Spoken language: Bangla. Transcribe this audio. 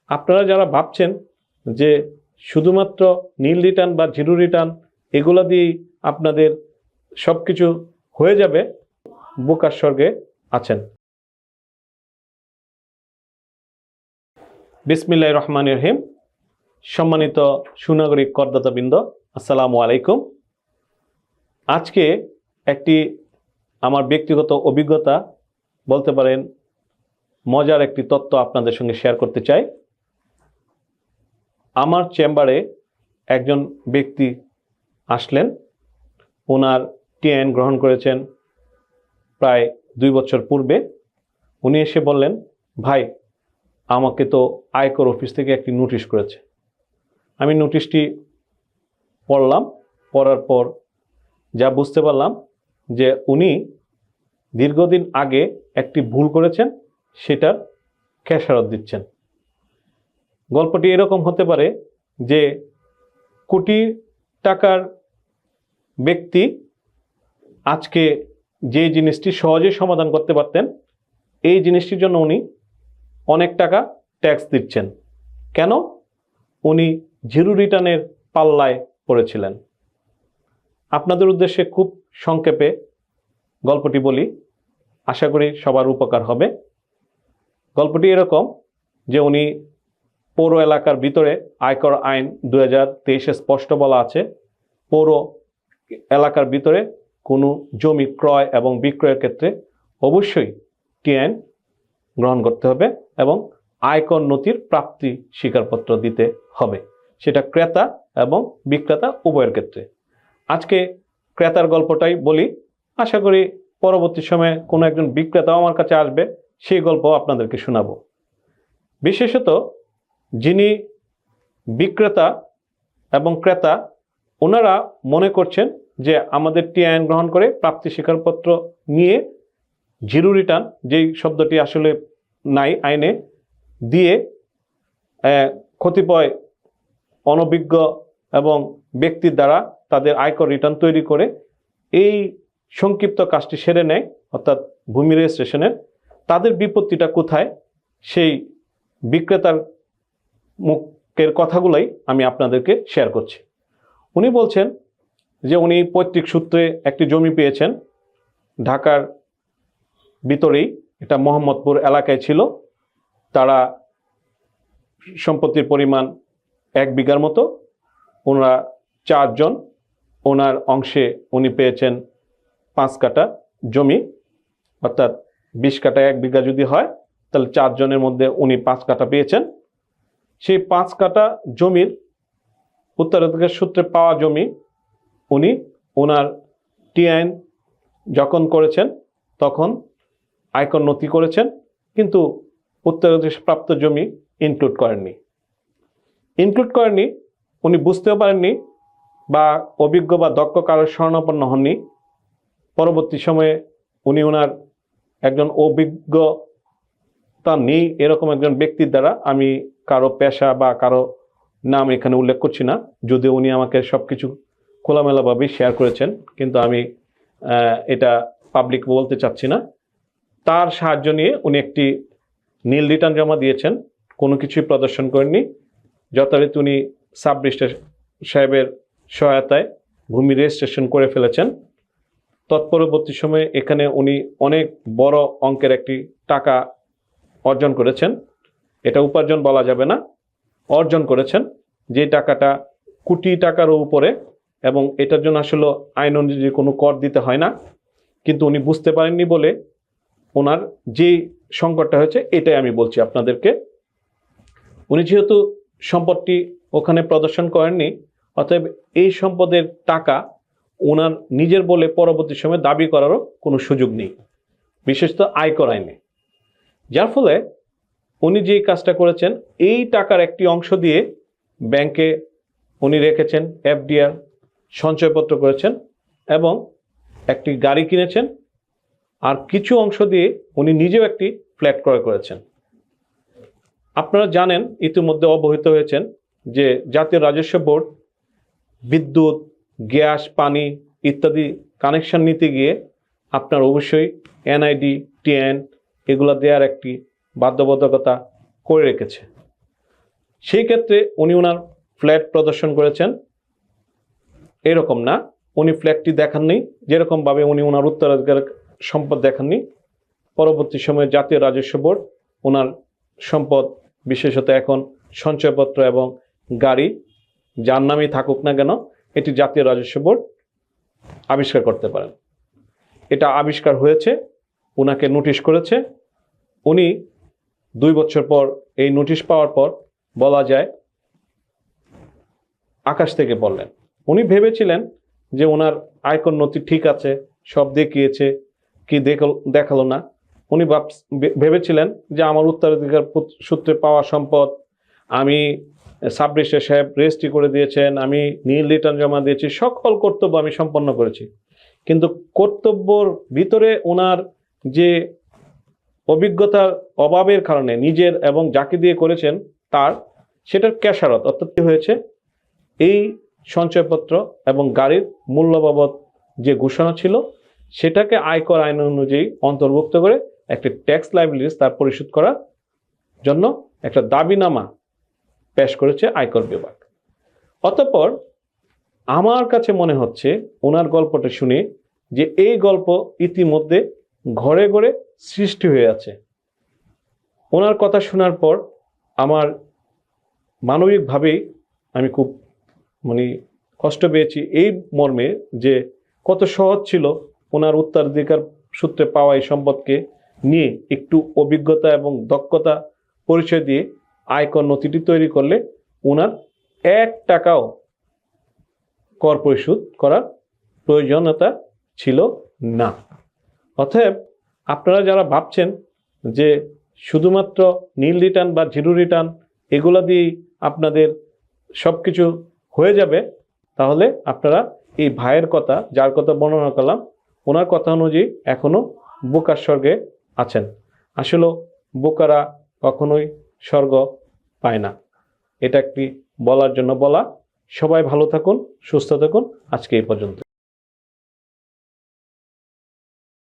আপনারা যারা ভাবছেন যে শুধুমাত্র নীল রিটার্ন বা জিরো রিটার্ন এগুলা দিয়েই আপনাদের সব কিছু হয়ে যাবে, বোকার স্বর্গে আছেন। বিসমিল্লাহির রহমানির রহিম। সম্মানিত সুনাগরিক করদাতাবৃন্দ, আসসালামু আলাইকুম। আজকে একটি আমার ব্যক্তিগত অভিজ্ঞতা বলতে পারেন, মজার একটি তথ্য আপনাদের সঙ্গে শেয়ার করতে চাই। আমার চেম্বারে একজন ব্যক্তি আসলেন, ওনার টিএন গ্রহণ করেছেন প্রায় 2 বছর পূর্বে। উনি এসে বললেন, ভাই আমাকে তো আয়কর অফিস থেকে একটি নোটিশ করেছে। আমি নোটিশটি পড়লাম, পড়ার পর যা বুঝতে পারলাম যে উনি দীর্ঘদিন আগে একটি ভুল করেছেন, সেটার খেসারত দিচ্ছেন। গল্পটি এরকম হতে পারে যে কোটি টাকার ব্যক্তি আজকে যে জিনিসটি সহজে সমাধান করতে পারতেন, এই জিনিসটির জন্য উনি অনেক টাকা ট্যাক্স দিচ্ছেন। কেন? উনি জিরো রিটার্নের পাল্লায় পড়েছিলেন। আপনাদের উদ্দেশ্যে খুব সংক্ষেপে গল্পটি বলি, আশা করি সবার উপকার হবে। গল্পটি এরকম যে উনি পৌর এলাকার ভিতরে আয়কর আইন 2023 স্পষ্ট বলা আছে, পৌর এলাকার ভিতরে কোনো জমি ক্রয় এবং বিক্রয়ের ক্ষেত্রে অবশ্যই টিআইন গ্রহণ করতে হবে এবং আয়কর নথির প্রাপ্তি স্বীকারপত্র দিতে হবে, সেটা ক্রেতা এবং বিক্রেতা উভয়ের ক্ষেত্রে। আজকে ক্রেতার গল্পটাই বলি, আশা করি পরবর্তী সময়ে কোনো একজন বিক্রেতাও আমার কাছে আসবে, সেই গল্প আপনাদেরকে শোনাবো। বিশেষত যিনি বিক্রেতা এবং ক্রেতা, ওনারা মনে করছেন যে আমাদের টিআইন গ্রহণ করে প্রাপ্তি স্বীকারপত্র নিয়ে জিরো রিটার্ন, যেই শব্দটি আসলে নাই আইনে, দিয়ে কতিপয় অনভিজ্ঞ এবং ব্যক্তির দ্বারা তাদের আয়কর রিটার্ন তৈরি করে এই সংক্ষিপ্ত কাজটি সেরে নেয়, অর্থাৎ ভূমি রেজিস্ট্রেশনের। তাদের বিপত্তিটা কোথায়, সেই বিক্রেতার মুখের কথাগুলোই আমি আপনাদেরকে শেয়ার করছি। উনি বলছেন যে উনি পৈতৃক সূত্রে একটি জমি পেয়েছেন ঢাকার ভিতরেই, এটা মোহাম্মদপুর এলাকায় ছিল। তারা সম্পত্তির পরিমাণ 1 বিঘার মতো। ওনারা 4 জন, ওনার অংশে উনি পেয়েছেন 5 কাঠা জমি, অর্থাৎ 20 কাঠা 1 বিঘা যদি হয় তাহলে 4 জনের মধ্যে উনি 5 কাঠা পেয়েছেন। সেই 5 কাঠা জমির উত্তরাধিকার সূত্রে পাওয়া জমি উনি ওনার টিআইন যখন করেছেন তখন আয়কর নথি করেছেন, কিন্তু উত্তরাধিকার প্রাপ্ত জমি ইনক্লুড করেননি। উনি বুঝতেও পারেননি বা অভিজ্ঞ বা দক্ষ কারোর শরণাপন্ন হননি। পরবর্তী সময়ে উনি ওনার একজন অভিজ্ঞতা নেই এরকম একজন ব্যক্তির দ্বারা, আমি কারো পেশা বা কারো নাম এখানে উল্লেখ করছি না, যদিও উনি আমাকে সব কিছু খোলামেলাভাবেই শেয়ার করেছেন, কিন্তু আমি এটা পাবলিক বলতে চাচ্ছি না। তার সাহায্য নিয়ে উনি একটি নীল রিটার্ন জমা দিয়েছেন, কোনো কিছুই প্রদর্শন করেননি। যথারীতি উনি সাব রেজিস্ট্রার সাহেবের সহায়তায় ভূমি রেজিস্ট্রেশন করে ফেলেছেন। তৎপরবর্তী সময়ে এখানে উনি অনেক বড় অঙ্কের একটি টাকা অর্জন করেছেন। এটা উপার্জন বলা যাবে না, অর্জন করেছেন, যে টাকাটা কোটি টাকারও উপরে, এবং এটার জন্য আসলে আইন অনুযায়ী কোনো কর দিতে হয় না। কিন্তু উনি বুঝতে পারেননি বলে ওনার যে সংকটটা হয়েছে, এটাই আমি বলছি আপনাদেরকে। উনি যেহেতু সম্পদটি ওখানে প্রদর্শন করেননি, অতএব এই সম্পদের টাকা ওনার নিজের বলে পরবর্তী সময়ে দাবি করারও কোনো সুযোগ নেই, বিশেষত আয়কর আইনে। যার ফলে উনি যে কাজটা করেছেন, এই টাকার একটি অংশ দিয়ে ব্যাংকে উনি রেখেছেন, এফডিআর সঞ্চয়পত্র করেছেন এবং একটি গাড়ি কিনেছেন, আর কিছু অংশ দিয়ে উনি নিজেও একটি ফ্ল্যাট ক্রয় করেছেন। আপনারা জানেন, ইতিমধ্যে অবহিত হয়েছেন যে জাতীয় রাজস্ব বোর্ড বিদ্যুৎ, গ্যাস, পানি ইত্যাদি কানেকশন নিতে গিয়ে আপনার অবশ্যই এনআইডি, টিএন এগুলো দেওয়ার একটি বাধ্যবাধকতা করে রেখেছে। সেই ক্ষেত্রে উনি ওনার ফ্ল্যাট প্রদর্শন করেছেন, এরকম না, উনি ফ্ল্যাটটি দেখাননি, যেরকমভাবে উনি ওনার উত্তরাধিকার সম্পদ দেখাননি। পরবর্তী সময়ে জাতীয় রাজস্ব বোর্ড ওনার সম্পদ, বিশেষত এখন সঞ্চয়পত্র এবং গাড়ি যার নামেই থাকুক না কেন, এটি জাতীয় রাজস্ব বোর্ড আবিষ্কার করতে পারেন। এটা আবিষ্কার হয়েছে, ওনাকে নোটিশ করেছে। উনি 2 বছর পর এই নোটিশ পাওয়ার পর বলা যায় আকাশ থেকে পড়লেন। উনি ভেবেছিলেন যে ওনার আয়কর নথি ঠিক আছে, সব দেখিয়েছে, কি দেখালো না। উনি ভেবেছিলেন যে আমার উত্তরাধিকার সূত্রে পাওয়া সম্পদ, আমি সাব রেজিস্ট্রার সাহেব রেজিস্ট্রি করে দিয়েছেন, আমি নীল রিটার্ন জমা দিয়েছি, সকল কর্তব্য আমি সম্পন্ন করেছি। কিন্তু কর্তব্যর ভিতরে ওনার যে অভিজ্ঞতার অভাবের কারণে নিজের এবং যাকে দিয়ে করেছেন তার, সেটার ক্যাশারত অর্থাৎ কি হয়েছে, এই সঞ্চয়পত্র এবং গাড়ির মূল্য বাবদ যে ঘোষণা ছিল সেটাকে আয়কর আইন অনুযায়ী অন্তর্ভুক্ত করে একটি ট্যাক্স লায়াবিলিটিস তার পরিশোধ করার জন্য একটা দাবিনামা পেশ করেছে আয়কর বিভাগ। অতঃপর আমার কাছে মনে হচ্ছে ওনার গল্পটা শুনে যে এই গল্প ইতিমধ্যে ঘরে ঘরে সৃষ্টি হয়ে আছে। ওনার কথা শোনার পর আমার মানবিকভাবেই আমি খুব কষ্ট পেয়েছি, এই মর্মে যে কত সহজ ছিল ওনার উত্তরাধিকার সূত্রে পাওয়া এই সম্পদকে নিয়ে একটু অভিজ্ঞতা এবং দক্ষতা পরিচয় দিয়ে আয়কর নথিটি তৈরি করলে ওনার 1 টাকাও কর পরিশোধ করার প্রয়োজনীয়তা ছিল না। অতএব আপনারা যারা ভাবছেন যে শুধুমাত্র নীল রিটার্ন বা জিরো রিটার্ন এগুলা দিয়েই আপনাদের সব কিছু হয়ে যাবে, তাহলে আপনারা এই ভাইয়ের কথা, যার কথা বর্ণনা করলাম, ওনার কথা অনুযায়ী এখনো বোকার স্বর্গে আছেন। আসলে বোকারা কখনোই স্বর্গ পায় না। এটা একটি বলার জন্য বলা। সবাই ভালো থাকুন, সুস্থ থাকুন। আজকে এই পর্যন্ত।